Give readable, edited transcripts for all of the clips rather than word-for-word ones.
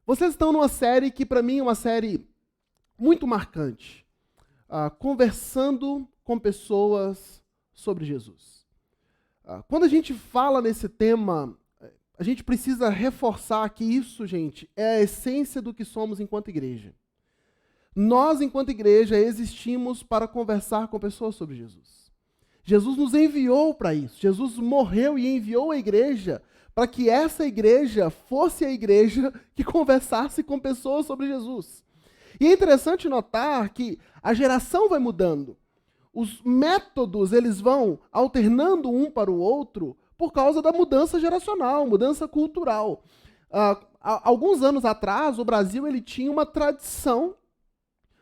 Vocês estão numa série que, para mim, é uma série muito marcante. Conversando com pessoas sobre Jesus. Quando a gente fala nesse tema, a gente precisa reforçar que isso, gente, é a essência do que somos enquanto igreja. Nós, enquanto igreja, existimos para conversar com pessoas sobre Jesus. Jesus nos enviou para isso. Jesus morreu e enviou a igreja para que essa igreja fosse a igreja que conversasse com pessoas sobre Jesus. E é interessante notar que a geração vai mudando. Os métodos, eles vão alternando um para o outro por causa da mudança geracional, mudança cultural. Alguns anos atrás, o Brasil ele tinha uma tradição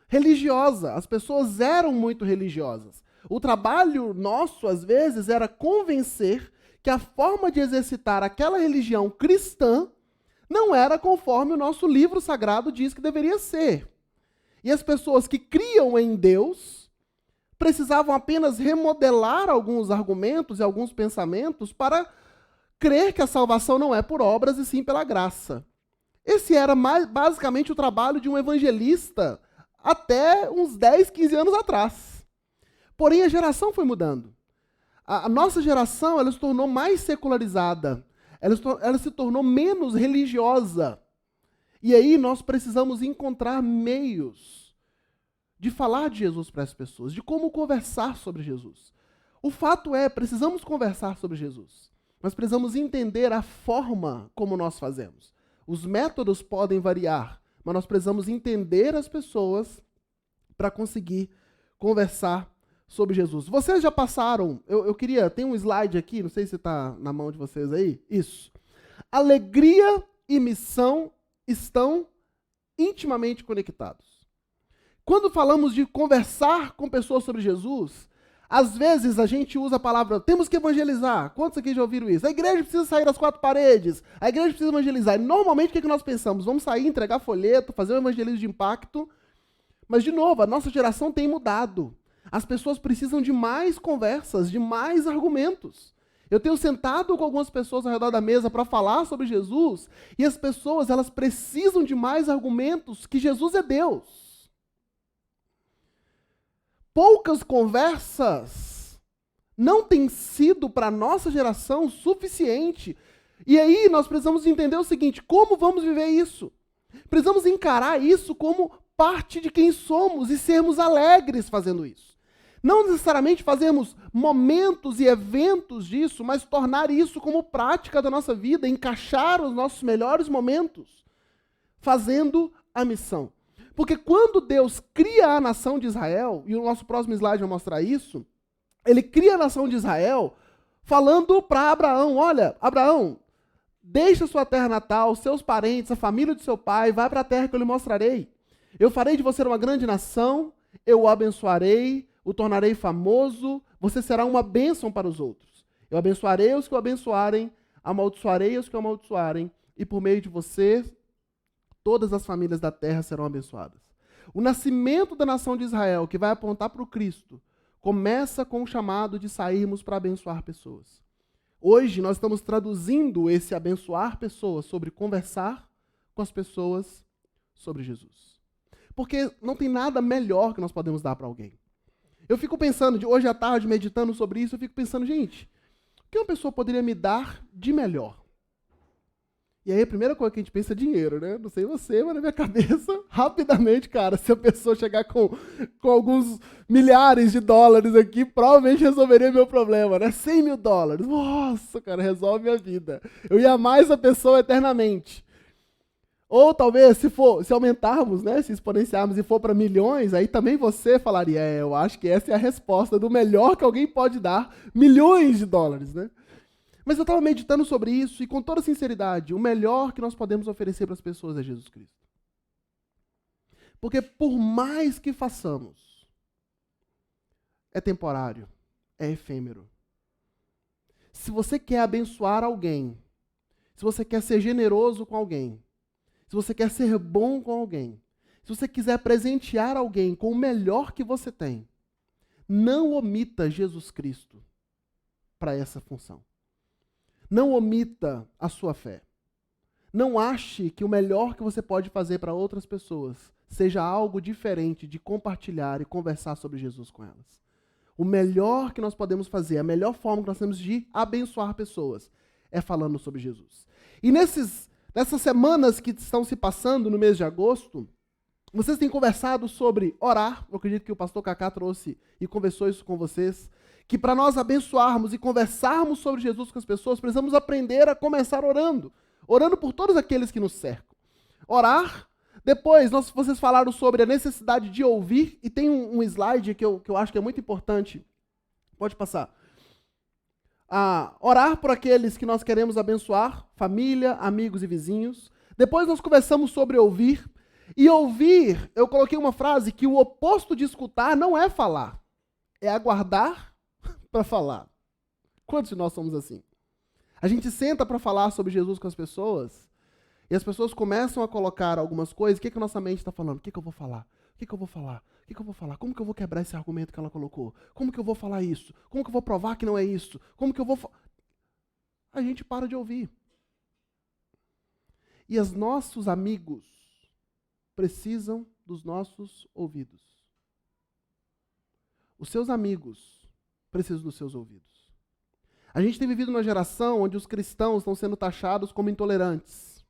religiosa. As pessoas eram muito religiosas. O trabalho nosso, às vezes, era convencer que a forma de exercitar aquela religião cristã não era conforme o nosso livro sagrado diz que deveria ser. E as pessoas que criam em Deus precisavam apenas remodelar alguns argumentos e alguns pensamentos para crer que a salvação não é por obras e sim pela graça. Esse era basicamente o trabalho de um evangelista até uns 10, 15 anos atrás. Porém, a geração foi mudando. A nossa geração ela se tornou mais secularizada, ela se tornou menos religiosa. E aí nós precisamos encontrar meios de falar de Jesus para as pessoas, de como conversar sobre Jesus. O fato é, precisamos conversar sobre Jesus, mas precisamos entender a forma como nós fazemos. Os métodos podem variar, mas nós precisamos entender as pessoas para conseguir conversar sobre Jesus. Vocês já passaram, eu queria, tem um slide aqui, não sei se está na mão de vocês aí, isso. Alegria e missão estão intimamente conectados. Quando falamos de conversar com pessoas sobre Jesus, às vezes a gente usa a palavra, temos que evangelizar. Quantos aqui já ouviram isso? A igreja precisa sair das quatro paredes, a igreja precisa evangelizar. E normalmente o que nós pensamos? Vamos sair, entregar folheto, fazer um evangelismo de impacto. Mas, de novo, a nossa geração tem mudado. As pessoas precisam de mais conversas, de mais argumentos. Eu tenho sentado com algumas pessoas ao redor da mesa para falar sobre Jesus, e as pessoas elas precisam de mais argumentos que Jesus é Deus. Poucas conversas não têm sido para a nossa geração suficiente. E aí nós precisamos entender o seguinte, como vamos viver isso? Precisamos encarar isso como parte de quem somos e sermos alegres fazendo isso. Não necessariamente fazermos momentos e eventos disso, mas tornar isso como prática da nossa vida, encaixar os nossos melhores momentos, fazendo a missão. Porque quando Deus cria a nação de Israel, e o nosso próximo slide vai mostrar isso, ele cria a nação de Israel falando para Abraão, olha, Abraão, deixa sua terra natal, seus parentes, a família de seu pai, vai para a terra que eu lhe mostrarei. Eu farei de você uma grande nação, eu o abençoarei, o tornarei famoso, você será uma bênção para os outros. Eu abençoarei os que o abençoarem, amaldiçoarei os que o amaldiçoarem, e por meio de você, todas as famílias da terra serão abençoadas. O nascimento da nação de Israel, que vai apontar para o Cristo, começa com o chamado de sairmos para abençoar pessoas. Hoje nós estamos traduzindo esse abençoar pessoas sobre conversar com as pessoas sobre Jesus. Porque não tem nada melhor que nós podemos dar para alguém. Eu fico pensando, de hoje à tarde, meditando sobre isso, eu fico pensando, gente, o que uma pessoa poderia me dar de melhor? E aí a primeira coisa que a gente pensa é dinheiro, né? Não sei você, mas na minha cabeça, rapidamente, cara, se a pessoa chegar com alguns milhares de dólares aqui, provavelmente resolveria meu problema, né? 100 mil dólares. Nossa, cara, resolve minha vida. Eu ia amar essa pessoa eternamente. Ou talvez, se aumentarmos, né, se exponenciarmos e for para milhões, aí também você falaria, eu acho que essa é a resposta do melhor que alguém pode dar, milhões de dólares, né? Mas eu estava meditando sobre isso e com toda sinceridade, o melhor que nós podemos oferecer para as pessoas é Jesus Cristo. Porque por mais que façamos, é temporário, é efêmero. Se você quer abençoar alguém, se você quer ser generoso com alguém, se você quer ser bom com alguém, se você quiser presentear alguém com o melhor que você tem, não omita Jesus Cristo para essa função. Não omita a sua fé. Não ache que o melhor que você pode fazer para outras pessoas seja algo diferente de compartilhar e conversar sobre Jesus com elas. O melhor que nós podemos fazer, a melhor forma que nós temos de abençoar pessoas é falando sobre Jesus. E nessas semanas que estão se passando no mês de agosto, vocês têm conversado sobre orar. Eu acredito que o pastor Cacá trouxe e conversou isso com vocês. Que para nós abençoarmos e conversarmos sobre Jesus com as pessoas, precisamos aprender a começar orando. Orando por todos aqueles que nos cercam. Orar. Depois, vocês falaram sobre a necessidade de ouvir. E tem um slide que eu acho que é muito importante. Pode passar. Orar por aqueles que nós queremos abençoar. Família, amigos e vizinhos. Depois nós conversamos sobre ouvir. E ouvir, eu coloquei uma frase que o oposto de escutar não é falar. É aguardar para falar. Quantos de nós somos assim? A gente senta para falar sobre Jesus com as pessoas e as pessoas começam a colocar algumas coisas. O que a nossa mente está falando? O que eu vou falar? O que eu vou falar? O que eu vou falar? Como que eu vou quebrar esse argumento que ela colocou? Como que eu vou falar isso? Como que eu vou provar que não é isso? Como que eu vou... A gente para de ouvir. E os nossos amigos precisam dos nossos ouvidos. Os seus amigos precisam dos seus ouvidos. A gente tem vivido numa geração onde os cristãos estão sendo taxados como intolerantes.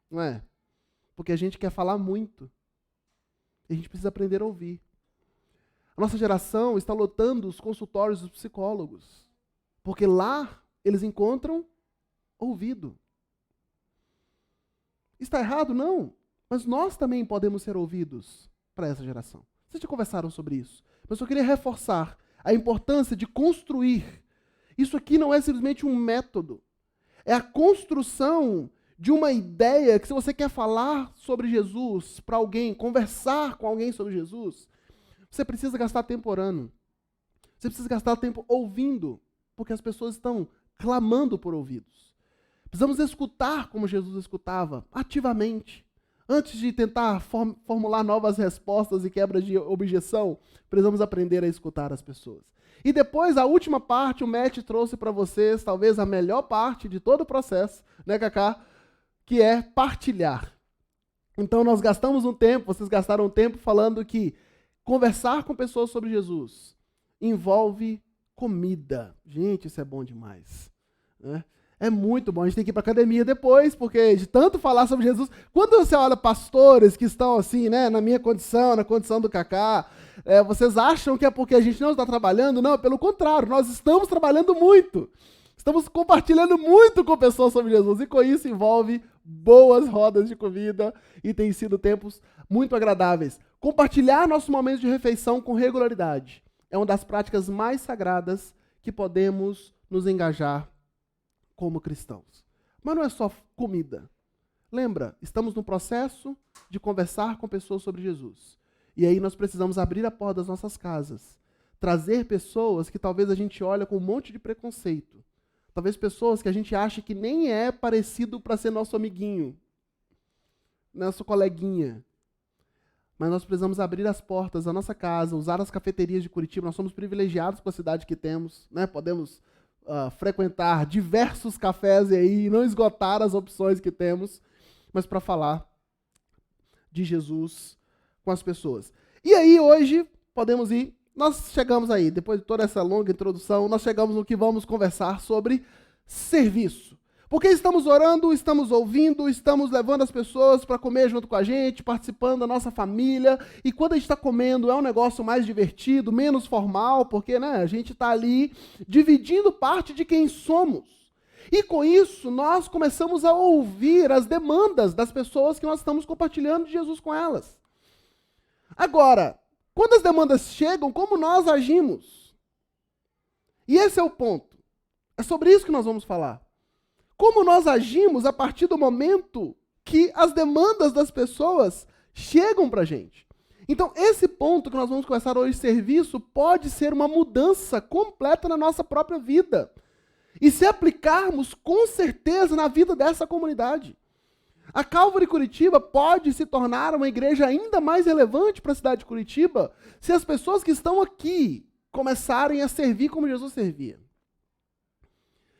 Não é? Porque a gente quer falar muito. E a gente precisa aprender a ouvir. A nossa geração está lotando os consultórios dos psicólogos. Porque lá eles encontram ouvido. Está errado? Não. Mas nós também podemos ser ouvidos para essa geração. Vocês já conversaram sobre isso. Mas eu queria reforçar a importância de construir. Isso aqui não é simplesmente um método. É a construção de uma ideia que, se você quer falar sobre Jesus para alguém, conversar com alguém sobre Jesus, você precisa gastar tempo orando. Você precisa gastar tempo ouvindo, porque as pessoas estão clamando por ouvidos. Precisamos escutar como Jesus escutava, ativamente. Antes de tentar formular novas respostas e quebra de objeção, precisamos aprender a escutar as pessoas. E depois, a última parte, o Matt trouxe para vocês, talvez a melhor parte de todo o processo, né, Cacá? Que é partilhar. Então, nós gastamos um tempo, vocês gastaram um tempo falando que conversar com pessoas sobre Jesus envolve comida. Gente, isso é bom demais, né? É muito bom. A gente tem que ir para a academia depois, porque de tanto falar sobre Jesus... Quando você olha pastores que estão assim, né, na minha condição, na condição do Cacá, vocês acham que é porque a gente não está trabalhando? Não, pelo contrário, nós estamos trabalhando muito. Estamos compartilhando muito com pessoas sobre Jesus. E com isso envolve boas rodas de comida e tem sido tempos muito agradáveis. Compartilhar nossos momentos de refeição com regularidade é uma das práticas mais sagradas que podemos nos engajar como cristãos. Mas não é só comida. Lembra, estamos no processo de conversar com pessoas sobre Jesus. E aí nós precisamos abrir a porta das nossas casas. Trazer pessoas que talvez a gente olha com um monte de preconceito. Talvez pessoas que a gente acha que nem é parecido para ser nosso amiguinho, nosso coleguinha. Mas nós precisamos abrir as portas da nossa casa, usar as cafeterias de Curitiba. Nós somos privilegiados com a cidade que temos, né? Podemos frequentar diversos cafés e aí não esgotar as opções que temos, mas para falar de Jesus com as pessoas. E aí hoje podemos ir, nós chegamos aí, depois de toda essa longa introdução, nós chegamos no que vamos conversar sobre serviço. Porque estamos orando, estamos ouvindo, estamos levando as pessoas para comer junto com a gente, participando da nossa família. E quando a gente está comendo, é um negócio mais divertido, menos formal, porque a gente está ali dividindo parte de quem somos. E com isso, nós começamos a ouvir as demandas das pessoas que nós estamos compartilhando de Jesus com elas. Agora, quando as demandas chegam, como nós agimos? E esse é o ponto. É sobre isso que nós vamos falar. Como nós agimos a partir do momento que as demandas das pessoas chegam para a gente. Então, esse ponto que nós vamos conversar hoje, serviço, pode ser uma mudança completa na nossa própria vida. E se aplicarmos, com certeza, na vida dessa comunidade. A Calvary Curitiba pode se tornar uma igreja ainda mais relevante para a cidade de Curitiba se as pessoas que estão aqui começarem a servir como Jesus servia.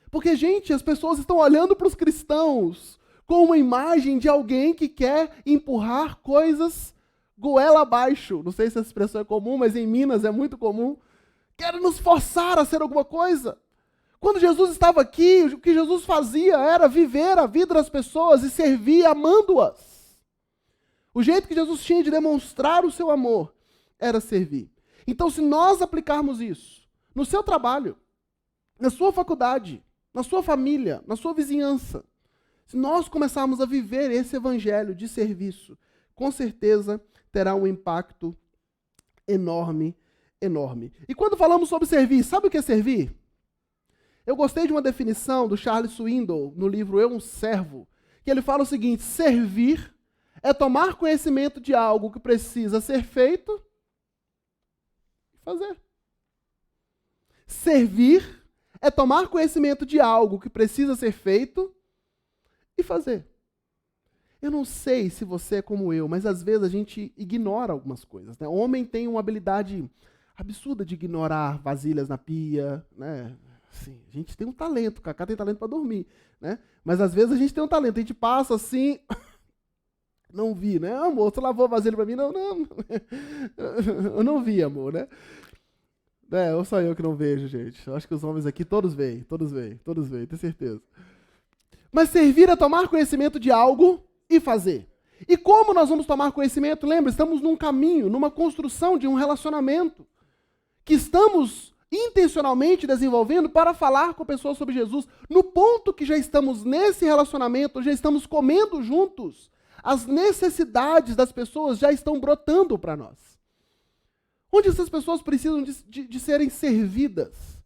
Porque, gente, as pessoas estão olhando para os cristãos com uma imagem de alguém que quer empurrar coisas goela abaixo. Não sei se essa expressão é comum, mas em Minas é muito comum. Quer nos forçar a ser alguma coisa. Quando Jesus estava aqui, o que Jesus fazia era viver a vida das pessoas e servir amando-as. O jeito que Jesus tinha de demonstrar o seu amor era servir. Então, se nós aplicarmos isso no seu trabalho, na sua faculdade, na sua família, na sua vizinhança, se nós começarmos a viver esse evangelho de serviço, com certeza terá um impacto enorme, enorme. E quando falamos sobre servir, sabe o que é servir? Eu gostei de uma definição do Charles Swindoll, no livro Eu, um Servo, que ele fala o seguinte: servir é tomar conhecimento de algo que precisa ser feito e fazer. Servir é tomar conhecimento de algo que precisa ser feito e fazer. Eu não sei se você é como eu, mas às vezes a gente ignora algumas coisas, né? O homem tem uma habilidade absurda de ignorar vasilhas na pia, né? Assim, a gente tem um talento, o Cacá tem talento para dormir, né? Mas às vezes a gente tem um talento, a gente passa assim, não vi, né? Amor, você lavou a vasilha para mim? Não, eu não vi, amor, né? Ou só eu que não vejo, gente. Eu acho que os homens aqui todos veem, tenho certeza. Mas servir é tomar conhecimento de algo e fazer. E como nós vamos tomar conhecimento? Lembra, estamos num caminho, numa construção de um relacionamento que estamos intencionalmente desenvolvendo para falar com pessoas sobre Jesus. No ponto que já estamos nesse relacionamento, já estamos comendo juntos, as necessidades das pessoas já estão brotando para nós. Onde essas pessoas precisam de serem servidas.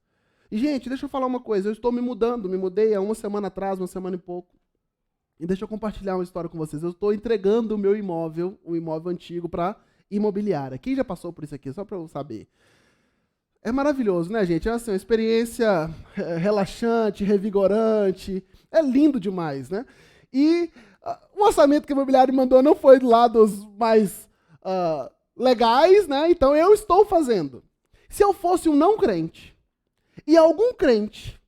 E, gente, deixa eu falar uma coisa. Eu estou me mudei há uma semana atrás, uma semana e pouco. E deixa eu compartilhar uma história com vocês. Eu estou entregando o meu imóvel, um imóvel antigo, para imobiliária. Quem já passou por isso aqui? Só para eu saber. É maravilhoso, né, gente? É assim, uma experiência relaxante, revigorante. É lindo demais, né? E o orçamento que a imobiliária mandou não foi lá dos mais legais, né? Então eu estou fazendo. Se eu fosse um não crente, e algum crente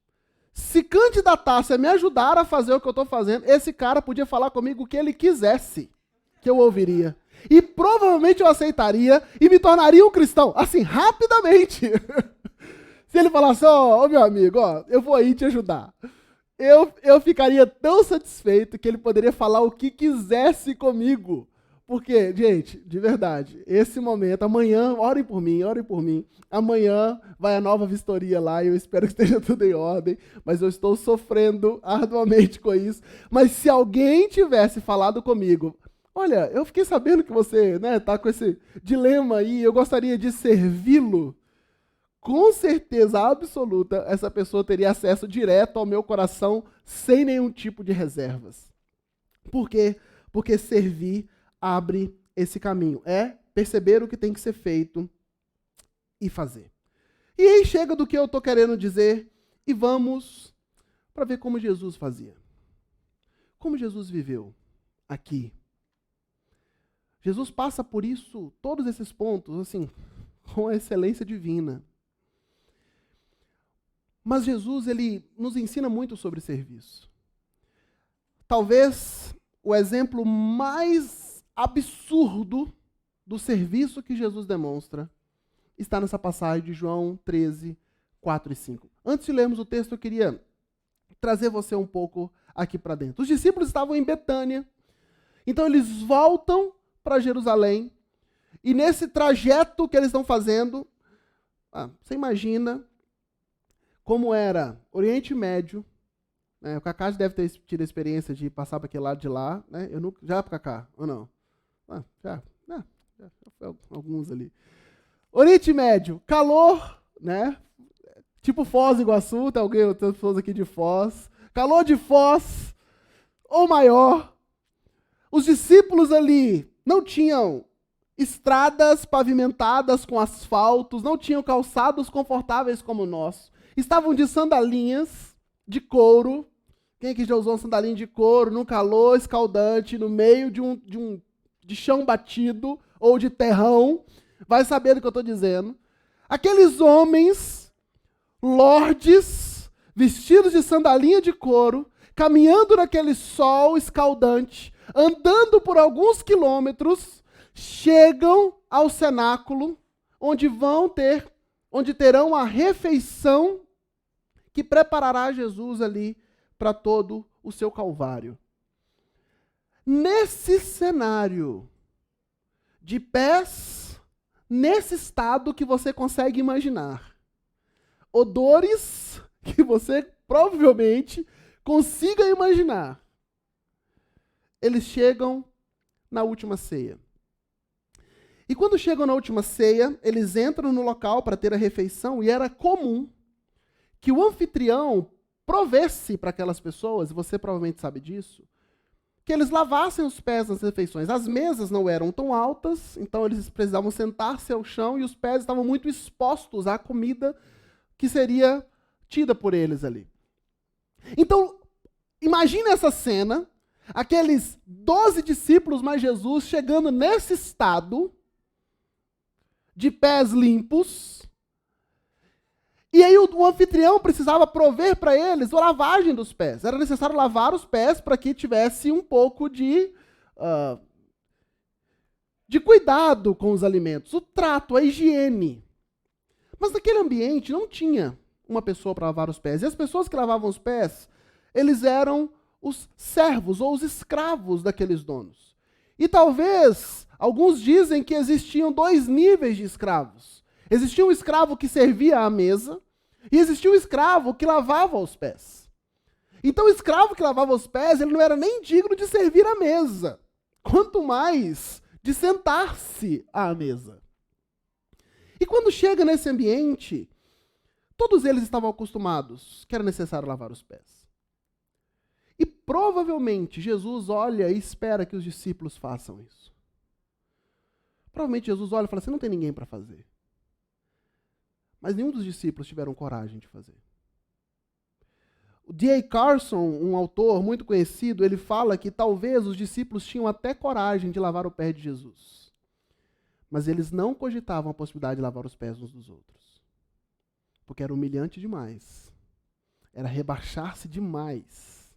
se candidatasse a me ajudar a fazer o que eu estou fazendo, esse cara podia falar comigo o que ele quisesse, que eu ouviria. E provavelmente eu aceitaria e me tornaria um cristão, assim, rapidamente. Se ele falasse, ó, meu amigo, ó, eu vou aí te ajudar. Eu ficaria tão satisfeito que ele poderia falar o que quisesse comigo. Porque, gente, de verdade, esse momento, amanhã, orem por mim, amanhã vai a nova vistoria lá e eu espero que esteja tudo em ordem, mas eu estou sofrendo arduamente com isso. Mas se alguém tivesse falado comigo, olha, eu fiquei sabendo que você está com esse dilema aí, eu gostaria de servi-lo, com certeza absoluta, essa pessoa teria acesso direto ao meu coração, sem nenhum tipo de reservas. Por quê? Porque servir abre esse caminho. É perceber o que tem que ser feito e fazer. E aí chega do que eu estou querendo dizer e vamos para ver como Jesus fazia. Como Jesus viveu aqui. Jesus passa por isso, todos esses pontos, assim, com a excelência divina. Mas Jesus, ele nos ensina muito sobre serviço. Talvez o exemplo mais absurdo do serviço que Jesus demonstra está nessa passagem de João 13, 4 e 5. Antes de lermos o texto, eu queria trazer você um pouco aqui para dentro. Os discípulos estavam em Betânia, então eles voltam para Jerusalém, e nesse trajeto que eles estão fazendo, você imagina como era Oriente Médio, né? O Cacá deve ter tido a experiência de passar para aquele lado de lá, né? Eu nunca, já para Cacá, ou não? Já foi alguns ali. Oriente Médio, calor, né? Tipo Foz do Iguaçu, tem pessoas aqui de Foz. Calor de Foz, ou maior. Os discípulos ali não tinham estradas pavimentadas com asfaltos, não tinham calçados confortáveis como o nosso. Estavam de sandalinhas de couro. Quem aqui já usou uma sandalinha de couro num calor escaldante, no meio de chão batido ou de terrão, vai saber do que eu estou dizendo. Aqueles homens, lordes, vestidos de sandalinha de couro, caminhando naquele sol escaldante, andando por alguns quilômetros, chegam ao cenáculo, onde terão a refeição que preparará Jesus ali para todo o seu calvário. Nesse cenário, de pés, nesse estado que você consegue imaginar, odores que você provavelmente consiga imaginar, eles chegam na última ceia. E quando chegam na última ceia, eles entram no local para ter a refeição, e era comum que o anfitrião provesse para aquelas pessoas, e você provavelmente sabe disso, que eles lavassem os pés nas refeições. As mesas não eram tão altas, então eles precisavam sentar-se ao chão, e os pés estavam muito expostos à comida que seria tida por eles ali. Então, imagine essa cena, aqueles 12 discípulos mais Jesus chegando nesse estado, de pés limpos, e aí o anfitrião precisava prover para eles a lavagem dos pés. Era necessário lavar os pés para que tivesse um pouco de cuidado com os alimentos, o trato, a higiene. Mas naquele ambiente não tinha uma pessoa para lavar os pés. E as pessoas que lavavam os pés, eles eram os servos ou os escravos daqueles donos. E talvez, alguns dizem que existiam 2 níveis de escravos. Existia um escravo que servia à mesa, e existia um escravo que lavava os pés. Então o escravo que lavava os pés, ele não era nem digno de servir à mesa, quanto mais de sentar-se à mesa. E quando chega nesse ambiente, todos eles estavam acostumados que era necessário lavar os pés. E provavelmente Jesus olha e espera que os discípulos façam isso. Provavelmente Jesus olha e fala assim, não tem ninguém para fazer. Mas nenhum dos discípulos tiveram coragem de fazer. O D.A. Carson, um autor muito conhecido, ele fala que talvez os discípulos tinham até coragem de lavar o pé de Jesus. Mas eles não cogitavam a possibilidade de lavar os pés uns dos outros. Porque era humilhante demais. Era rebaixar-se demais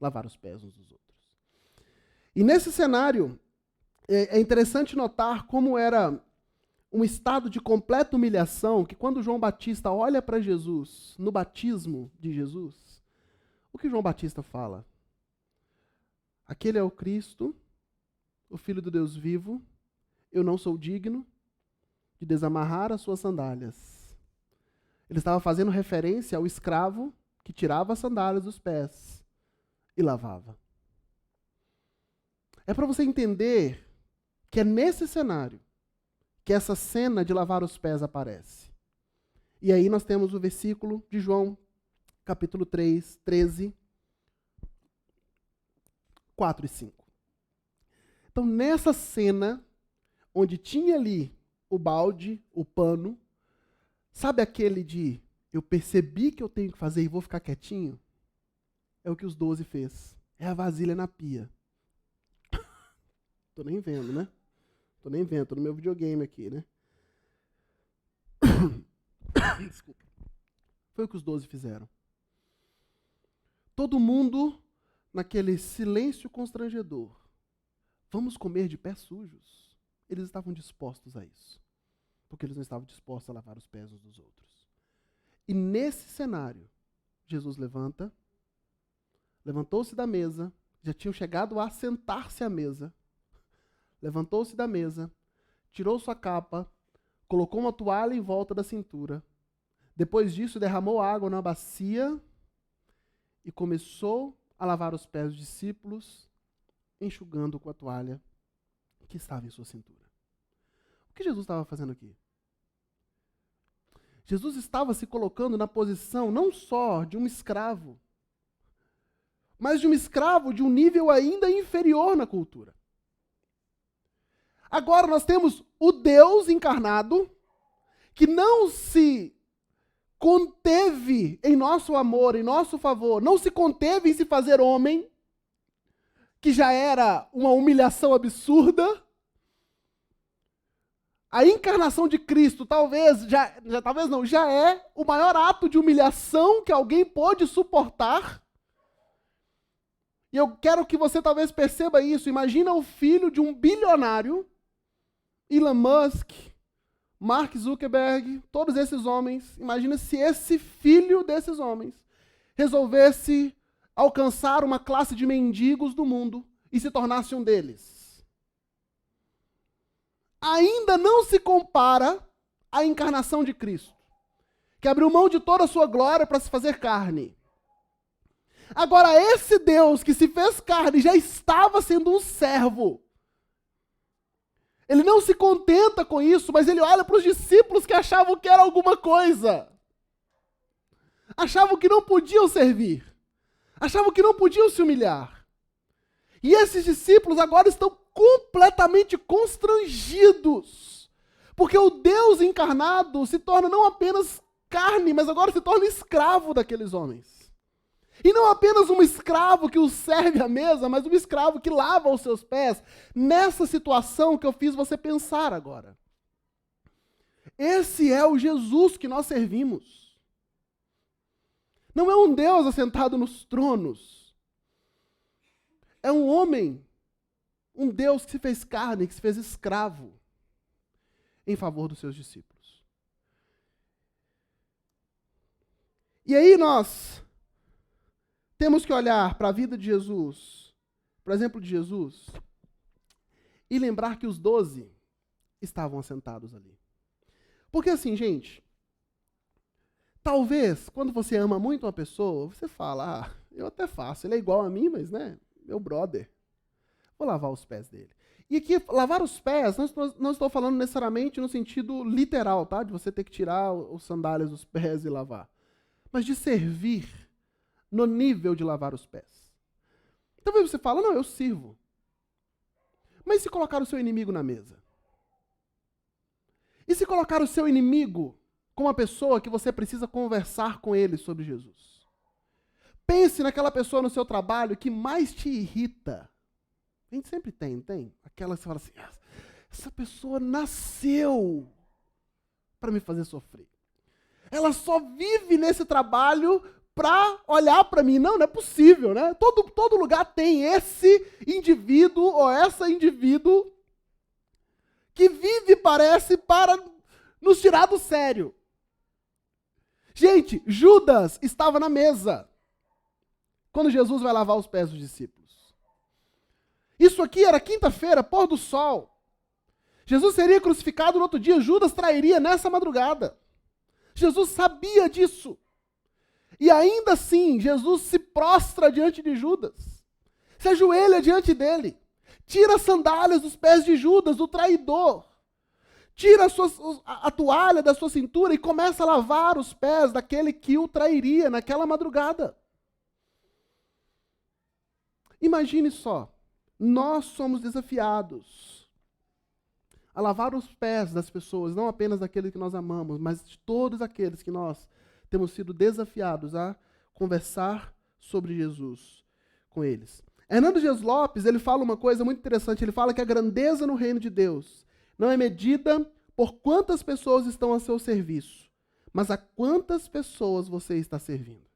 lavar os pés uns dos outros. E nesse cenário, é interessante notar como era um estado de completa humilhação, que quando João Batista olha para Jesus, no batismo de Jesus, o que João Batista fala? Aquele é o Cristo, o Filho do Deus vivo, eu não sou digno de desamarrar as suas sandálias. Ele estava fazendo referência ao escravo que tirava as sandálias dos pés e lavava. É para você entender que é nesse cenário que essa cena de lavar os pés aparece. E aí nós temos o versículo de João, capítulo 3, 13, 4 e 5. Então, nessa cena, onde tinha ali o balde, o pano, sabe aquele de eu percebi que eu tenho que fazer e vou ficar quietinho? É o que os 12 fez. É a vasilha na pia. Tô nem vendo, né? Tô nem vendo, tô no meu videogame aqui, né? Desculpa. Foi o que os 12 fizeram. Todo mundo naquele silêncio constrangedor. Vamos comer de pés sujos? Eles estavam dispostos a isso. Porque eles não estavam dispostos a lavar os pés uns dos outros. E nesse cenário, Jesus levantou-se da mesa, já tinham chegado a sentar-se à mesa, levantou-se da mesa, tirou sua capa, colocou uma toalha em volta da cintura. Depois disso, derramou água na bacia e começou a lavar os pés dos discípulos, enxugando com a toalha que estava em sua cintura. O que Jesus estava fazendo aqui? Jesus estava se colocando na posição não só de um escravo, mas de um escravo de um nível ainda inferior na cultura. Agora nós temos o Deus encarnado, que não se conteve em nosso amor, em nosso favor, não se conteve em se fazer homem, que já era uma humilhação absurda. A encarnação de Cristo já é o maior ato de humilhação que alguém pode suportar. E eu quero que você talvez perceba isso. Imagina o filho de um bilionário, Elon Musk, Mark Zuckerberg, todos esses homens. Imagina se esse filho desses homens resolvesse alcançar uma classe de mendigos do mundo e se tornasse um deles. Ainda não se compara à encarnação de Cristo, que abriu mão de toda a sua glória para se fazer carne. Agora, esse Deus que se fez carne já estava sendo um servo. Ele não se contenta com isso, mas ele olha para os discípulos que achavam que era alguma coisa. Achavam que não podiam servir. Achavam que não podiam se humilhar. E esses discípulos agora estão completamente constrangidos. Porque o Deus encarnado se torna não apenas carne, mas agora se torna escravo daqueles homens. E não apenas um escravo que os serve à mesa, mas um escravo que lava os seus pés. Nessa situação que eu fiz você pensar agora. Esse é o Jesus que nós servimos. Não é um Deus assentado nos tronos. É um homem, um Deus que se fez carne, que se fez escravo em favor dos seus discípulos. E aí nós temos que olhar para a vida de Jesus, para o exemplo de Jesus, e lembrar que os 12 estavam assentados ali. Porque assim, gente, talvez, quando você ama muito uma pessoa, você fala, eu até faço, ele é igual a mim, mas, meu brother, vou lavar os pés dele. E aqui, lavar os pés, não estou falando necessariamente no sentido literal, tá? De você ter que tirar os sandálias dos pés e lavar. Mas de servir no nível de lavar os pés. Talvez você fala, não, eu sirvo. Mas e se colocar o seu inimigo na mesa? E se colocar o seu inimigo com uma pessoa que você precisa conversar com ele sobre Jesus? Pense naquela pessoa no seu trabalho que mais te irrita. A gente sempre tem? Aquela que você fala assim, essa pessoa nasceu para me fazer sofrer. Ela só vive nesse trabalho para olhar para mim. Não é possível, né? Todo lugar tem esse indivíduo ou essa indivíduo que vive, parece, para nos tirar do sério. Gente, Judas estava na mesa quando Jesus vai lavar os pés dos discípulos. Isso aqui era quinta-feira, pôr do sol. Jesus seria crucificado no outro dia, Judas trairia nessa madrugada. Jesus sabia disso. E ainda assim, Jesus se prostra diante de Judas. Se ajoelha diante dele. Tira as sandálias dos pés de Judas, do traidor. Tira a toalha da sua cintura e começa a lavar os pés daquele que o trairia naquela madrugada. Imagine só, nós somos desafiados a lavar os pés das pessoas, não apenas daqueles que nós amamos, mas de todos aqueles que nós temos sido desafiados a conversar sobre Jesus com eles. Hernando Dias Lopes, ele fala uma coisa muito interessante, ele fala que a grandeza no reino de Deus não é medida por quantas pessoas estão a seu serviço, mas a quantas pessoas você está servindo.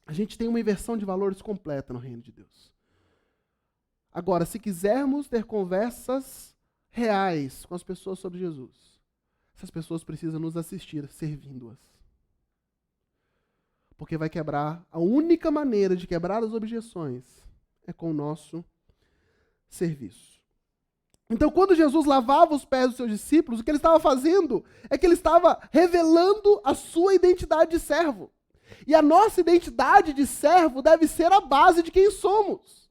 A gente tem uma inversão de valores completa no reino de Deus. Agora, se quisermos ter conversas reais com as pessoas sobre Jesus, essas pessoas precisam nos assistir, servindo-as. Porque vai quebrar, a única maneira de quebrar as objeções é com o nosso serviço. Então, quando Jesus lavava os pés dos seus discípulos, o que ele estava fazendo é que ele estava revelando a sua identidade de servo. E a nossa identidade de servo deve ser a base de quem somos.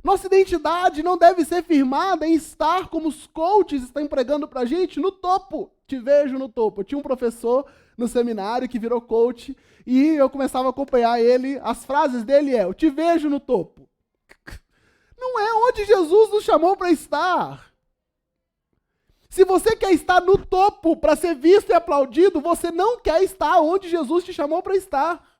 Nossa identidade não deve ser firmada em estar, como os coaches estão pregando para a gente, no topo. Te vejo no topo. Eu tinha um professor no seminário que virou coach e eu começava a acompanhar ele. As frases dele eu te vejo no topo. Não é onde Jesus nos chamou para estar. Se você quer estar no topo para ser visto e aplaudido, você não quer estar onde Jesus te chamou para estar.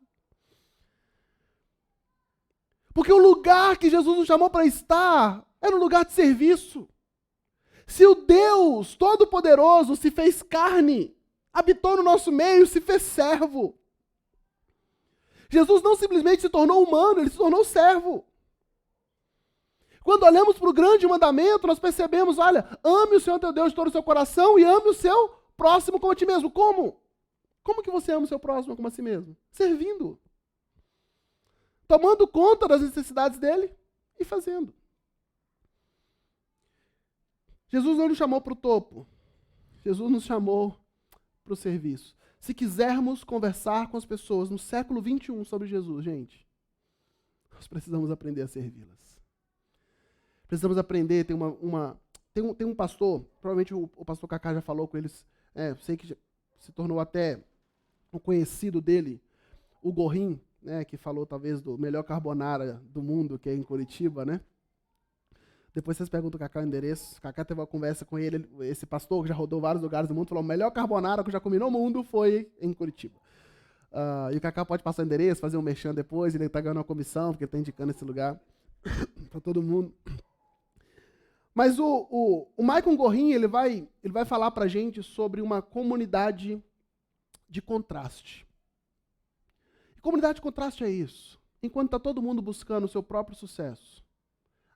Porque o lugar que Jesus nos chamou para estar é no lugar de serviço. Se o Deus Todo-Poderoso se fez carne, habitou no nosso meio, se fez servo. Jesus não simplesmente se tornou humano, ele se tornou servo. Quando olhamos para o grande mandamento, nós percebemos, olha, ame o Senhor teu Deus de todo o seu coração e ame o seu próximo como a ti mesmo. Como? Como que você ama o seu próximo como a si mesmo? Servindo. Tomando conta das necessidades dele e fazendo. Jesus não nos chamou para o topo. Jesus nos chamou para o serviço. Se quisermos conversar com as pessoas no século 21 sobre Jesus, gente, nós precisamos aprender a servi-las. Precisamos aprender, tem um pastor, provavelmente o pastor Cacá já falou com eles, sei que se tornou até um conhecido dele, o Gorrim, né, que falou talvez do melhor carbonara do mundo, que é em Curitiba, né? Depois vocês perguntam o Cacá o endereço. O Cacá teve uma conversa com ele, esse pastor que já rodou vários lugares do mundo, falou: o melhor carbonara que eu já comi no mundo foi em Curitiba. E o Cacá pode passar o endereço, fazer um merchan depois, ele está ganhando uma comissão, porque ele está indicando esse lugar para todo mundo. Mas o Michael Gorin, ele vai falar para a gente sobre uma comunidade de contraste. E comunidade de contraste é isso. Enquanto está todo mundo buscando o seu próprio sucesso,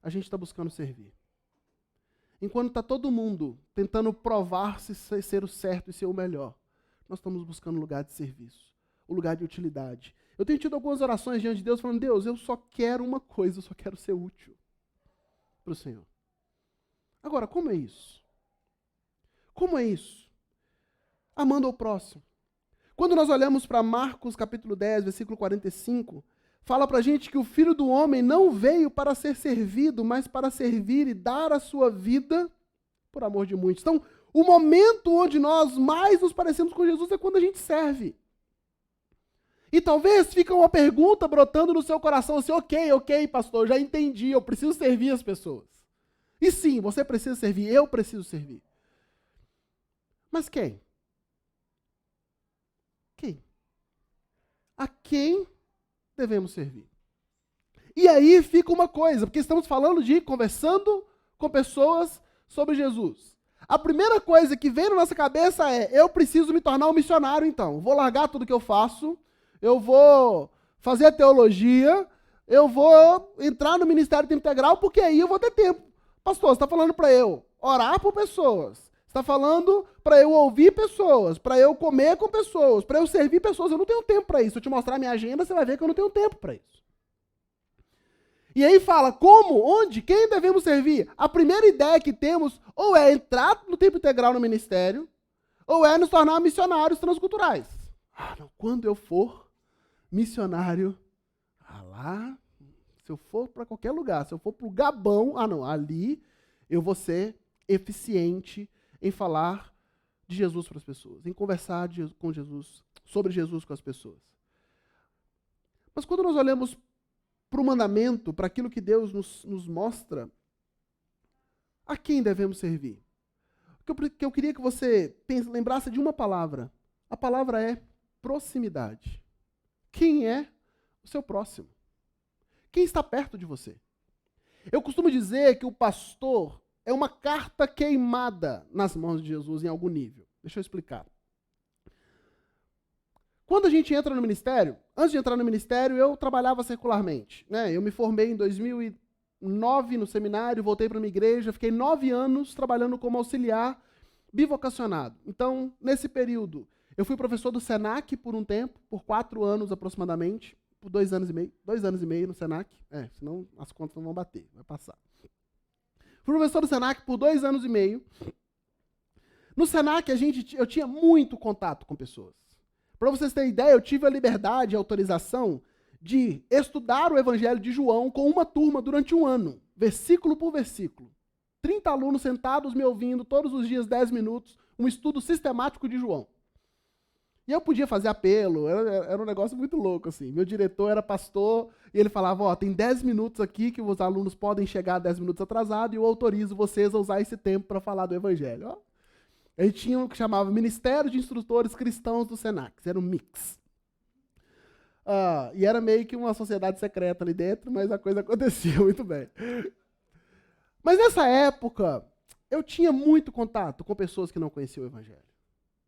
a gente está buscando servir. Enquanto está todo mundo tentando provar-se ser o certo e ser o melhor, nós estamos buscando um lugar de serviço, um lugar de utilidade. Eu tenho tido algumas orações diante de Deus falando: Deus, eu só quero uma coisa, eu só quero ser útil para o Senhor. Agora, como é isso? Como é isso? Amando ao próximo. Quando nós olhamos para Marcos capítulo 10, versículo 45, fala para a gente que o Filho do Homem não veio para ser servido, mas para servir e dar a sua vida por amor de muitos. Então, o momento onde nós mais nos parecemos com Jesus é quando a gente serve. E talvez fica uma pergunta brotando no seu coração assim: ok, pastor, já entendi, eu preciso servir as pessoas. E sim, você precisa servir, eu preciso servir. Mas quem? Quem? A quem devemos servir? E aí fica uma coisa, porque estamos falando de conversando com pessoas sobre Jesus. A primeira coisa que vem na nossa cabeça é: eu preciso me tornar um missionário então. Vou largar tudo que eu faço, eu vou fazer a teologia, eu vou entrar no ministério de tempo integral, porque aí eu vou ter tempo. Pastor, você está falando para eu orar por pessoas, você está falando para eu ouvir pessoas, para eu comer com pessoas, para eu servir pessoas. Eu não tenho tempo para isso. Se eu te mostrar minha agenda, você vai ver que eu não tenho tempo para isso. E aí fala, como, onde, quem devemos servir? A primeira ideia que temos ou é entrar no tempo integral no ministério, ou é nos tornar missionários transculturais. Não, quando eu for missionário, lá, se eu for para qualquer lugar, se eu for para o Gabão, ali eu vou ser eficiente em falar de Jesus para as pessoas, em conversar com Jesus, sobre Jesus com as pessoas. Mas quando nós olhamos para o mandamento, para aquilo que Deus nos mostra, a quem devemos servir? O que eu queria que você lembrasse de uma palavra. A palavra é proximidade. Quem é o seu próximo? Quem está perto de você? Eu costumo dizer que o pastor é uma carta queimada nas mãos de Jesus em algum nível. Deixa eu explicar. Quando a gente entra no ministério, antes de entrar no ministério, eu trabalhava secularmente, né? Eu me formei em 2009 no seminário, voltei para uma igreja, fiquei 9 anos trabalhando como auxiliar bivocacionado. Então, nesse período, eu fui professor do Senac por um tempo, por 4 anos aproximadamente, por 2 anos e meio. 2 anos e meio no Senac, senão as contas não vão bater, vai passar. Fui professor do Senac por 2 anos e meio. No Senac, eu tinha muito contato com pessoas. Para vocês terem ideia, eu tive a liberdade e a autorização de estudar o Evangelho de João com uma turma durante 1 ano, versículo por versículo. 30 alunos sentados me ouvindo todos os dias, 10 minutos, um estudo sistemático de João. E eu podia fazer apelo, era um negócio muito louco, assim. Meu diretor era pastor e ele falava, tem 10 minutos aqui que os alunos podem chegar 10 minutos atrasados e eu autorizo vocês a usar esse tempo para falar do Evangelho. A gente tinha o que chamava Ministério de Instrutores Cristãos do Senac, era um mix. E era meio que uma sociedade secreta ali dentro, mas a coisa acontecia muito bem. Mas nessa época, eu tinha muito contato com pessoas que não conheciam o Evangelho.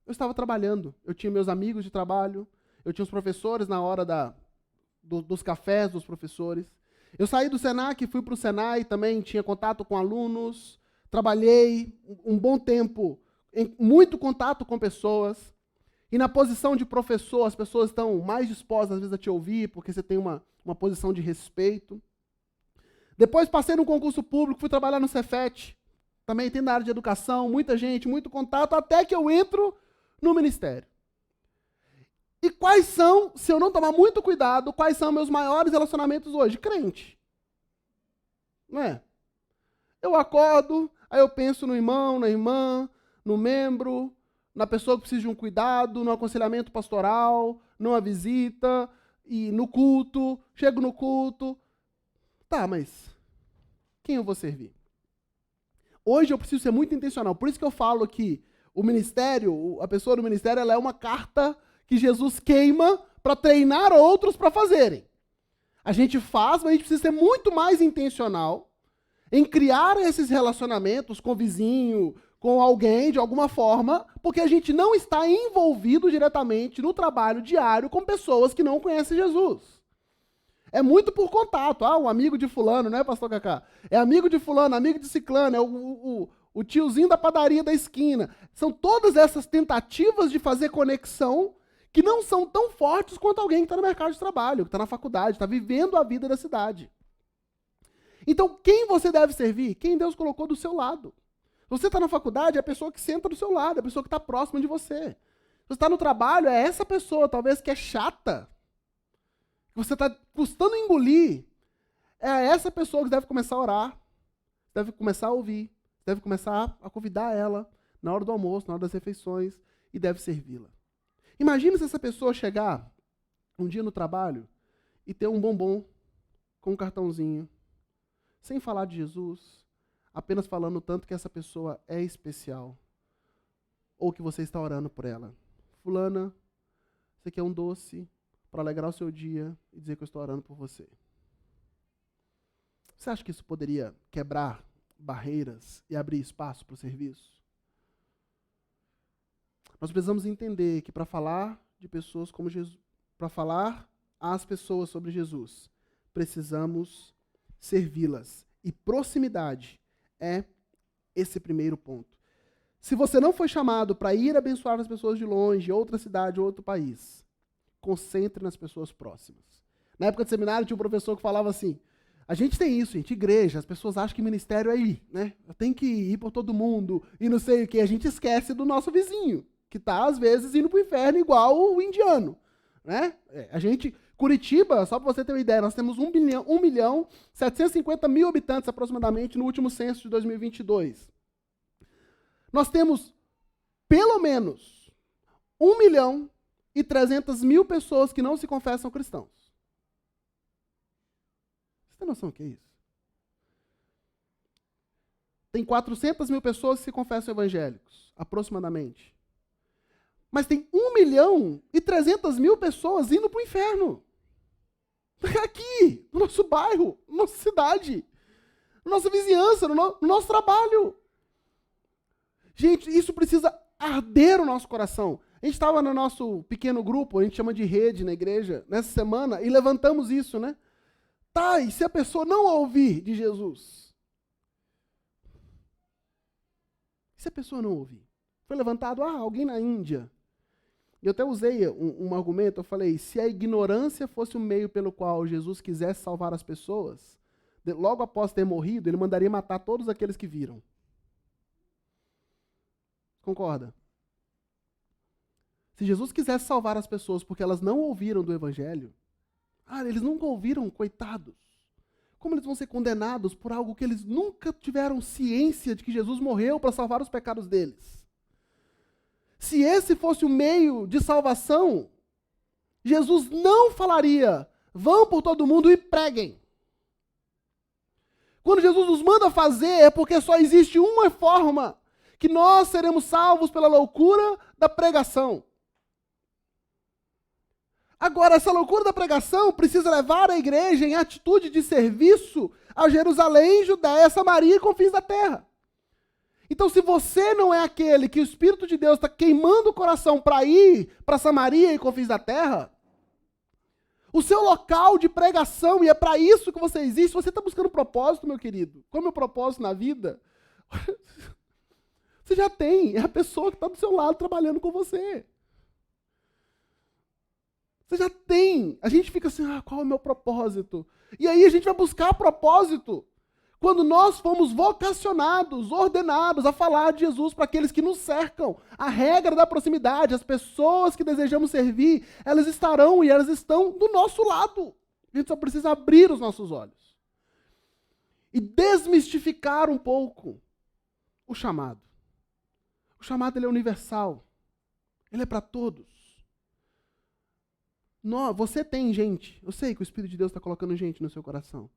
Eu estava trabalhando, eu tinha meus amigos de trabalho, eu tinha os professores na hora dos cafés dos professores. Eu saí do Senac, fui para o Senai, também tinha contato com alunos, trabalhei um bom tempo, em muito contato com pessoas, e na posição de professor, as pessoas estão mais dispostas, às vezes, a te ouvir, porque você tem uma posição de respeito. Depois passei no concurso público, fui trabalhar no Cefet, também tem na área de educação, muita gente, muito contato, até que eu entro no ministério. E quais são, se eu não tomar muito cuidado, quais são meus maiores relacionamentos hoje? Crente. Não é? Eu acordo, aí eu penso no irmão, na irmã, no membro, na pessoa que precisa de um cuidado, no aconselhamento pastoral, numa visita, e no culto, chego no culto. Tá, mas quem eu vou servir? Hoje eu preciso ser muito intencional. Por isso que eu falo que o ministério, a pessoa do ministério, ela é uma carta que Jesus queima para treinar outros para fazerem. A gente faz, mas a gente precisa ser muito mais intencional em criar esses relacionamentos com o vizinho, com alguém, de alguma forma, porque a gente não está envolvido diretamente no trabalho diário com pessoas que não conhecem Jesus. É muito por contato. Ah, um amigo de fulano, né, pastor Cacá? É amigo de fulano, amigo de ciclano, é o tiozinho da padaria da esquina. São todas essas tentativas de fazer conexão que não são tão fortes quanto alguém que está no mercado de trabalho, que está na faculdade, está vivendo a vida da cidade. Então, quem você deve servir? Quem Deus colocou do seu lado. Você está na faculdade, é a pessoa que senta do seu lado, é a pessoa que está próxima de você. Você está no trabalho, é essa pessoa, talvez, que é chata, que você está custando engolir, é essa pessoa que deve começar a orar, deve começar a ouvir, deve começar a convidar ela na hora do almoço, na hora das refeições, e deve servi-la. Imagina se essa pessoa chegar um dia no trabalho e ter um bombom com um cartãozinho, sem falar de Jesus, apenas falando o tanto que essa pessoa é especial, ou que você está orando por ela. Fulana, você quer um doce para alegrar o seu dia e dizer que eu estou orando por você. Você acha que isso poderia quebrar barreiras e abrir espaço para o serviço? Nós precisamos entender que para falar de pessoas como Jesus, para falar às pessoas sobre Jesus, precisamos servi-las. E proximidade é esse primeiro ponto. Se você não foi chamado para ir abençoar as pessoas de longe, outra cidade, outro país, concentre nas pessoas próximas. Na época de seminário tinha um professor que falava assim, a gente tem isso, gente, igreja, as pessoas acham que ministério é ir, né? Tem que ir por todo mundo e não sei o que, a gente esquece do nosso vizinho, que está, às vezes, indo para o inferno igual o indiano, né? Curitiba, só para você ter uma ideia, nós temos 1.750.000 habitantes aproximadamente no último censo de 2022. Nós temos, pelo menos, 1.300.000 pessoas que não se confessam cristãos. Você tem noção do que é isso? Tem 400.000 pessoas que se confessam evangélicos, aproximadamente. Mas tem 1.300.000 pessoas indo para o inferno. Aqui, no nosso bairro, na nossa cidade, na nossa vizinhança, no nosso trabalho. Gente, isso precisa arder o nosso coração. A gente estava no nosso pequeno grupo, a gente chama de rede na igreja, nessa semana, e levantamos isso, né? Tá, e se a pessoa não ouvir de Jesus? E se a pessoa não ouvir? Foi levantado, alguém na Índia. Eu até usei um argumento, eu falei, se a ignorância fosse o meio pelo qual Jesus quisesse salvar as pessoas, logo após ter morrido, ele mandaria matar todos aqueles que viram. Concorda? Se Jesus quisesse salvar as pessoas porque elas não ouviram do Evangelho, eles nunca ouviram, coitados. Como eles vão ser condenados por algo que eles nunca tiveram ciência de que Jesus morreu para salvar os pecados deles? Se esse fosse o meio de salvação, Jesus não falaria, vão por todo mundo e preguem. Quando Jesus nos manda fazer, é porque só existe uma forma que nós seremos salvos pela loucura da pregação. Agora, essa loucura da pregação precisa levar a igreja em atitude de serviço a Jerusalém, Judéia, Samaria e confins da terra. Então, se você não é aquele que o Espírito de Deus está queimando o coração para ir para Samaria e confins da terra, O seu local de pregação, e é para isso que você existe. Você está buscando propósito, meu querido. Qual é o meu propósito na vida? Você já tem, é a pessoa que está do seu lado trabalhando com você. Você já tem. A gente fica assim, qual é o meu propósito? E aí a gente vai buscar propósito. Quando nós fomos vocacionados, ordenados a falar de Jesus para aqueles que nos cercam. A regra da proximidade, as pessoas que desejamos servir, elas estarão e elas estão do nosso lado. A gente só precisa abrir os nossos olhos. E desmistificar um pouco o chamado. O chamado ele é universal. Ele é para todos. Você tem gente, eu sei que o Espírito de Deus está colocando gente no seu coração,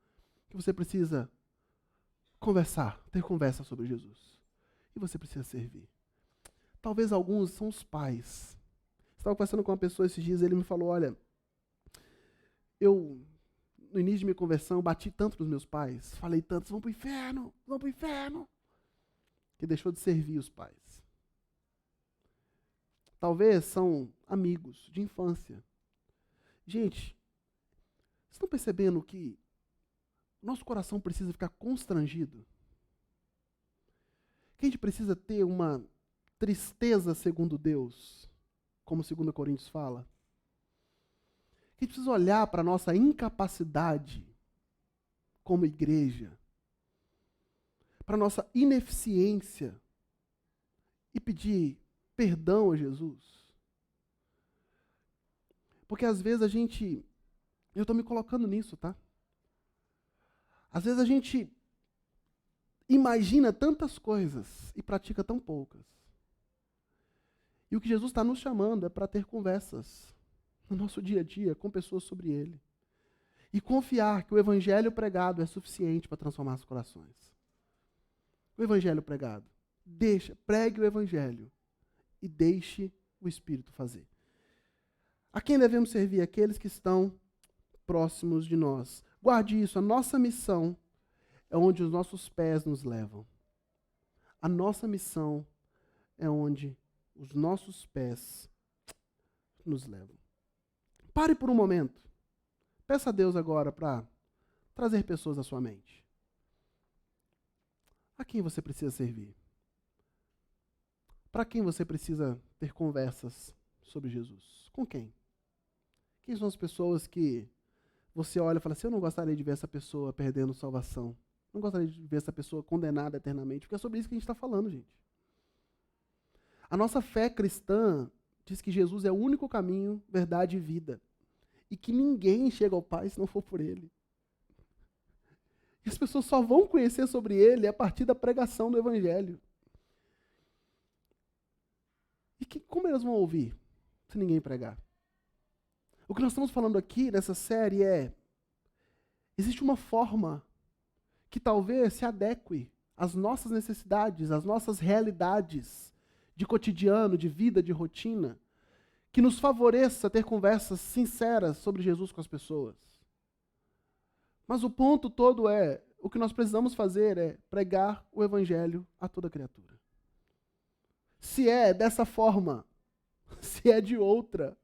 que você precisa conversar, ter conversa sobre Jesus. E você precisa servir. Talvez alguns são os pais. Estava conversando com uma pessoa esses dias, ele me falou, olha, eu, no início de minha conversão, bati tanto nos meus pais, falei tanto, vão para o inferno, que deixou de servir os pais. Talvez são amigos de infância. Gente, vocês estão percebendo que nosso coração precisa ficar constrangido? Que a gente precisa ter uma tristeza segundo Deus, como 2 Coríntios fala? Que a gente precisa olhar para a nossa incapacidade como igreja, para a nossa ineficiência e pedir perdão a Jesus? Porque às vezes eu estou me colocando nisso, tá? Às vezes a gente imagina tantas coisas e pratica tão poucas. E o que Jesus está nos chamando é para ter conversas no nosso dia a dia com pessoas sobre Ele. E confiar que o evangelho pregado é suficiente para transformar os corações. O evangelho pregado. Pregue o evangelho e deixe o Espírito fazer. A quem devemos servir? Aqueles que estão próximos de nós. Guarde isso, a nossa missão é onde os nossos pés nos levam. A nossa missão é onde os nossos pés nos levam. Pare por um momento. Peça a Deus agora para trazer pessoas à sua mente. A quem você precisa servir? Para quem você precisa ter conversas sobre Jesus? Com quem? Quem são as pessoas que você olha e fala assim, eu não gostaria de ver essa pessoa perdendo salvação. Não gostaria de ver essa pessoa condenada eternamente. Porque é sobre isso que a gente está falando, gente. A nossa fé cristã diz que Jesus é o único caminho, verdade e vida. E que ninguém chega ao Pai se não for por Ele. E as pessoas só vão conhecer sobre Ele a partir da pregação do Evangelho. E como elas vão ouvir se ninguém pregar? O que nós estamos falando aqui nessa série existe uma forma que talvez se adeque às nossas necessidades, às nossas realidades de cotidiano, de vida, de rotina, que nos favoreça ter conversas sinceras sobre Jesus com as pessoas. Mas o ponto todo o que nós precisamos fazer é pregar o Evangelho a toda criatura. Se é dessa forma, se é de outra,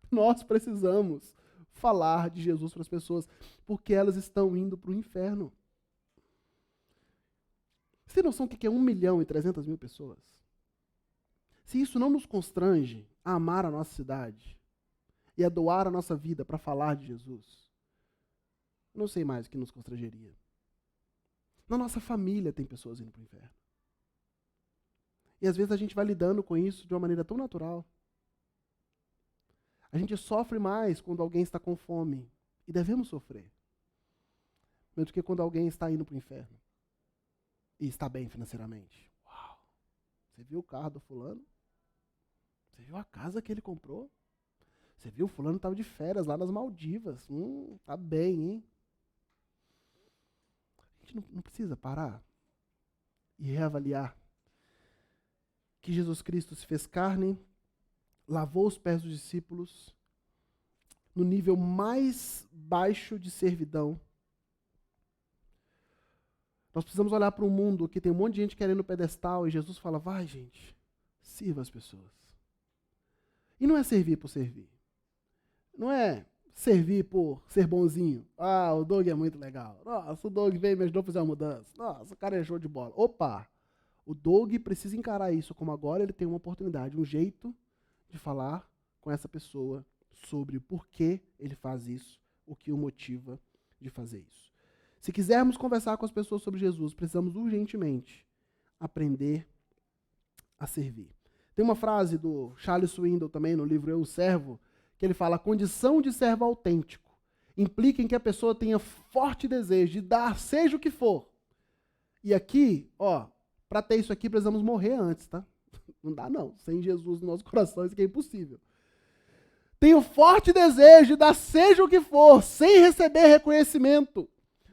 nós precisamos falar de Jesus para as pessoas, porque elas estão indo para o inferno. Você tem noção do que é 1.300.000 pessoas? Se isso não nos constrange a amar a nossa cidade e a doar a nossa vida para falar de Jesus, eu não sei mais o que nos constrangeria. Na nossa família tem pessoas indo para o inferno. E às vezes a gente vai lidando com isso de uma maneira tão natural. A gente sofre mais quando alguém está com fome. E devemos sofrer. Mesmo do que quando alguém está indo para o inferno. E está bem financeiramente. Uau! Você viu o carro do fulano? Você viu a casa que ele comprou? Você viu o fulano estava de férias lá nas Maldivas. Tá bem, hein? A gente não precisa parar e reavaliar que Jesus Cristo se fez carne, lavou os pés dos discípulos no nível mais baixo de servidão. Nós precisamos olhar para um mundo que tem um monte de gente querendo pedestal e Jesus fala, vai gente, sirva as pessoas. E não é servir por servir. Não é servir por ser bonzinho. Ah, o Doug é muito legal. Nossa, o Doug veio e me ajudou a fazer uma mudança. Nossa, o cara é show de bola. Opa! O Doug precisa encarar isso como agora ele tem uma oportunidade, um jeito de falar com essa pessoa sobre o porquê ele faz isso, o que o motiva de fazer isso. Se quisermos conversar com as pessoas sobre Jesus, precisamos urgentemente aprender a servir. Tem uma frase do Charles Swindoll também no livro Eu, o Servo, que ele fala: a condição de servo autêntico implica em que a pessoa tenha forte desejo de dar seja o que for. E aqui, para ter isso aqui precisamos morrer antes, tá? Não dá não, sem Jesus no nosso coração isso aqui é impossível. Tenho forte desejo de dar seja o que for, sem receber reconhecimento,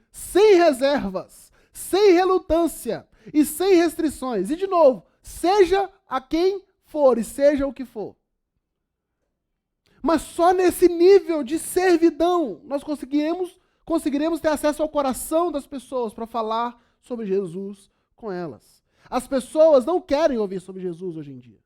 sem reservas, sem relutância e sem restrições. E de novo, seja a quem for e seja o que for. Mas só nesse nível de servidão nós conseguiremos ter acesso ao coração das pessoas para falar sobre Jesus com elas. As pessoas não querem ouvir sobre Jesus hoje em dia.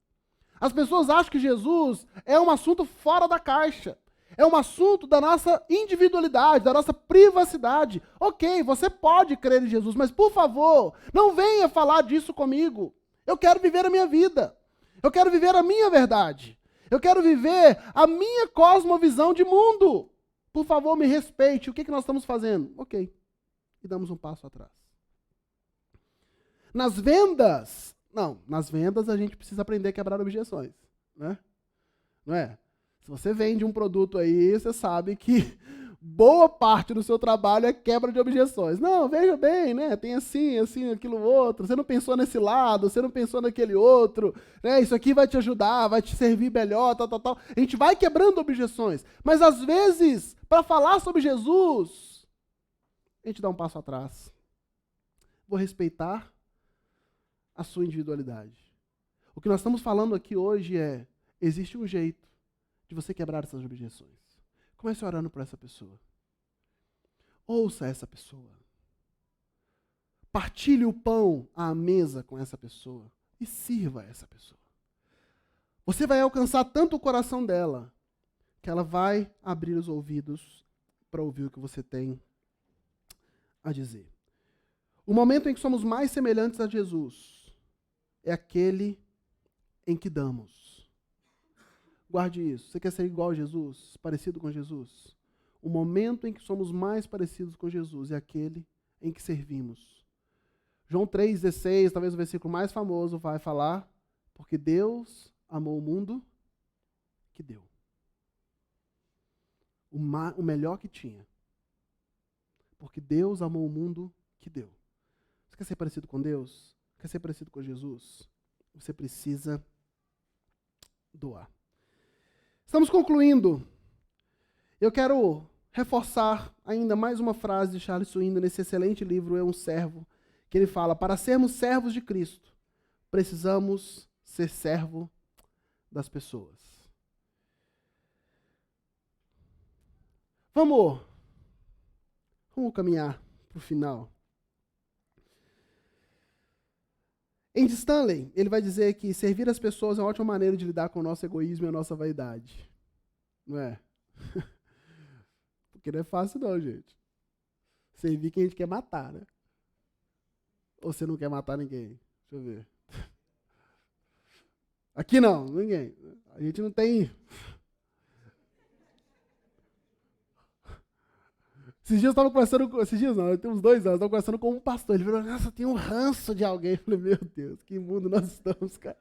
As pessoas acham que Jesus é um assunto fora da caixa. É um assunto da nossa individualidade, da nossa privacidade. Ok, você pode crer em Jesus, mas por favor, não venha falar disso comigo. Eu quero viver a minha vida. Eu quero viver a minha verdade. Eu quero viver a minha cosmovisão de mundo. Por favor, me respeite. O que nós estamos fazendo? Ok. E damos um passo atrás. Nas vendas a gente precisa aprender a quebrar objeções, né? Não é? Se você vende um produto aí, você sabe que boa parte do seu trabalho é quebra de objeções. Não, veja bem, né? Tem assim, aquilo outro. Você não pensou nesse lado, você não pensou naquele outro, né? Isso aqui vai te ajudar, vai te servir melhor, tal. A gente vai quebrando objeções. Mas às vezes, para falar sobre Jesus, a gente dá um passo atrás. Vou respeitar a sua individualidade. O que nós estamos falando aqui hoje é: existe um jeito de você quebrar essas objeções. Comece orando por essa pessoa. Ouça essa pessoa. Partilhe o pão à mesa com essa pessoa e sirva essa pessoa. Você vai alcançar tanto o coração dela que ela vai abrir os ouvidos para ouvir o que você tem a dizer. O momento em que somos mais semelhantes a Jesus é aquele em que damos. Guarde isso. Você quer ser igual a Jesus? Parecido com Jesus? O momento em que somos mais parecidos com Jesus é aquele em que servimos. João 3,16, talvez o versículo mais famoso, vai falar: porque Deus amou o mundo que deu. O melhor que tinha. Porque Deus amou o mundo que deu. Você quer ser parecido com Deus? Quer ser parecido com Jesus? Você precisa doar. Estamos concluindo. Eu quero reforçar ainda mais uma frase de Charles Swindoll nesse excelente livro, Eu, um Servo, que ele fala: para sermos servos de Cristo, precisamos ser servo das pessoas. Vamos caminhar para o final. Andy Stanley, ele vai dizer que servir as pessoas é uma ótima maneira de lidar com o nosso egoísmo e a nossa vaidade. Não é? Porque não é fácil não, gente. Servir quem a gente quer matar, né? Ou você não quer matar ninguém? Deixa eu ver. Aqui não, ninguém. A gente não tem... Esses dias eu estava conversando, tem uns 2 anos, eu estava conversando com um pastor. Ele falou: nossa, tem um ranço de alguém. Eu falei: meu Deus, que mundo nós estamos, cara.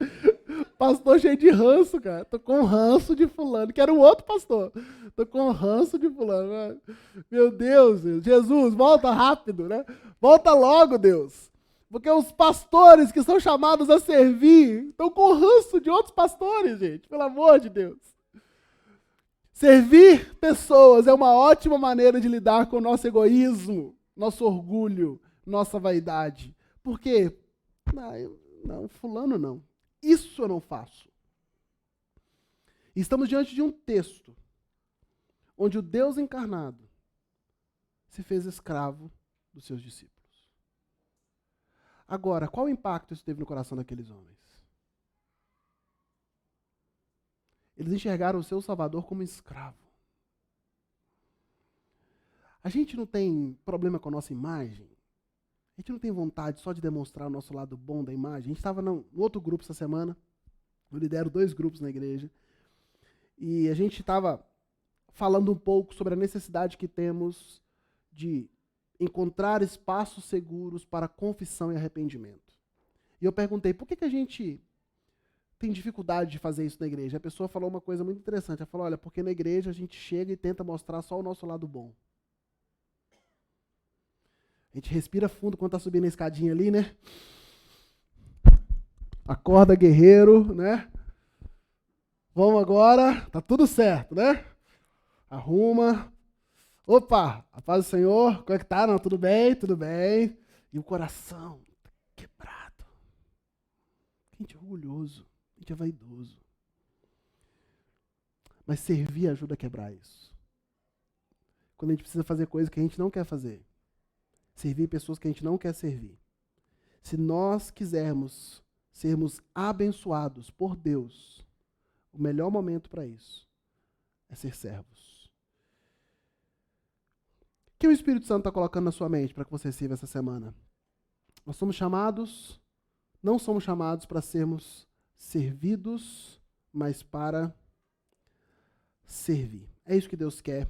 Pastor cheio de ranço, cara. Tô com ranço de fulano, que era um outro pastor. Tô com ranço de fulano. Meu Deus, Jesus, volta rápido, né? Volta logo, Deus. Porque os pastores que são chamados a servir estão com ranço de outros pastores, gente. Pelo amor de Deus. Servir pessoas é uma ótima maneira de lidar com o nosso egoísmo, nosso orgulho, nossa vaidade. Por quê? Não, fulano não. Isso eu não faço. Estamos diante de um texto onde o Deus encarnado se fez escravo dos seus discípulos. Agora, qual o impacto isso teve no coração daqueles homens? Eles enxergaram o seu Salvador como escravo. A gente não tem problema com a nossa imagem? A gente não tem vontade só de demonstrar o nosso lado bom da imagem? A gente estava no outro grupo essa semana, eu lidero 2 grupos na igreja, e a gente estava falando um pouco sobre a necessidade que temos de encontrar espaços seguros para confissão e arrependimento. E eu perguntei, por que a gente tem dificuldade de fazer isso na igreja? A pessoa falou uma coisa muito interessante. Ela falou, olha, porque na igreja a gente chega e tenta mostrar só o nosso lado bom. A gente respira fundo quando está subindo a escadinha ali, né? Acorda, guerreiro, né? Vamos agora, tá tudo certo, né? Arruma. Opa, a paz do Senhor, como é que tá? Não, tudo bem, tudo bem. E o coração tá quebrado. A gente é orgulhoso, a gente é vaidoso. Mas servir ajuda a quebrar isso. Quando a gente precisa fazer coisas que a gente não quer fazer. Servir pessoas que a gente não quer servir. Se nós quisermos sermos abençoados por Deus, o melhor momento para isso é ser servos. O que o Espírito Santo está colocando na sua mente para que você sirva essa semana? Nós somos chamados, não somos chamados para sermos servidos, mas para servir. É isso que Deus quer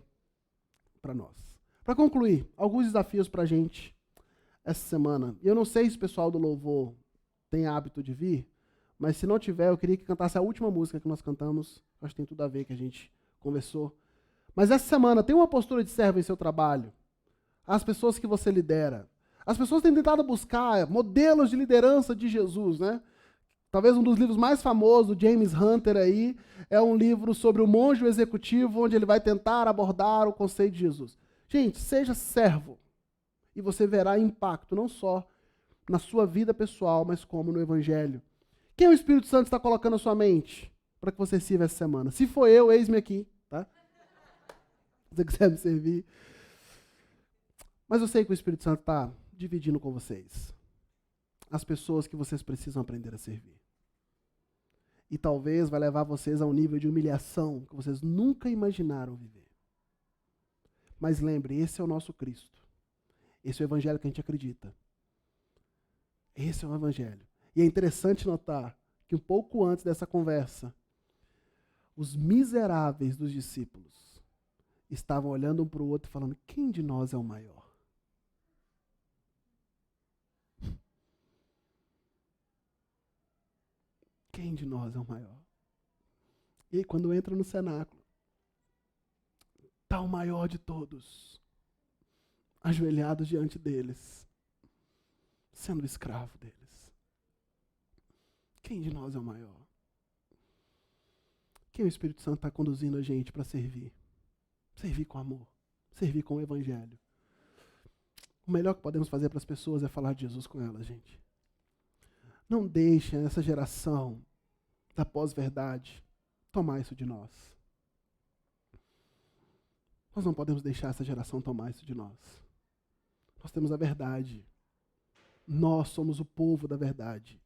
para nós. Para concluir, alguns desafios para a gente essa semana. E eu não sei se o pessoal do louvor tem hábito de vir, mas se não tiver, eu queria que cantasse a última música que nós cantamos. Acho que tem tudo a ver que a gente conversou. Mas essa semana, tem uma postura de servo em seu trabalho. As pessoas que você lidera. As pessoas têm tentado buscar modelos de liderança de Jesus, né? Talvez um dos livros mais famosos do James Hunter aí é um livro sobre o monge executivo, onde ele vai tentar abordar o conceito de Jesus. Gente, seja servo e você verá impacto não só na sua vida pessoal, mas como no Evangelho. Quem o Espírito Santo está colocando na sua mente para que você sirva essa semana? Se for eu, eis-me aqui, tá? Se você quiser me servir. Mas eu sei que o Espírito Santo está dividindo com vocês as pessoas que vocês precisam aprender a servir. E talvez vai levar vocês a um nível de humilhação que vocês nunca imaginaram viver. Mas lembre, esse é o nosso Cristo. Esse é o Evangelho que a gente acredita. Esse é o Evangelho. E é interessante notar que um pouco antes dessa conversa, os miseráveis dos discípulos estavam olhando um para o outro e falando, quem de nós é o maior? Quem de nós é o maior? E aí, quando entra no cenáculo, está o maior de todos, ajoelhados diante deles, sendo escravo deles. Quem de nós é o maior? Quem o Espírito Santo está conduzindo a gente para servir? Servir com amor, servir com o Evangelho. O melhor que podemos fazer para as pessoas é falar de Jesus com elas, gente. Não deixem essa geração da pós-verdade tomar isso de nós. Nós não podemos deixar essa geração tomar isso de nós. Nós temos a verdade. Nós somos o povo da verdade.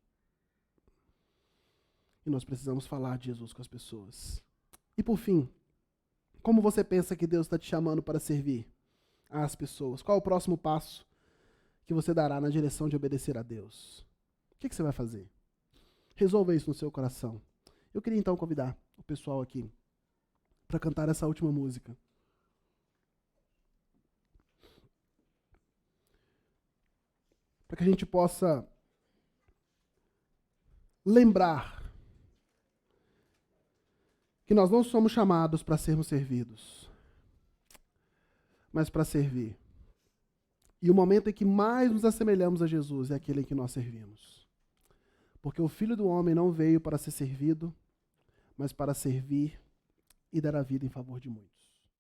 E nós precisamos falar de Jesus com as pessoas. E por fim, como você pensa que Deus está te chamando para servir às pessoas? Qual é o próximo passo que você dará na direção de obedecer a Deus? O que você vai fazer? Resolva isso no seu coração. Eu queria então convidar o pessoal aqui para cantar essa última música. Para que a gente possa lembrar que nós não somos chamados para sermos servidos, mas para servir. E o momento em que mais nos assemelhamos a Jesus é aquele em que nós servimos. Porque o Filho do Homem não veio para ser servido, mas para servir e dar a vida em favor de muitos.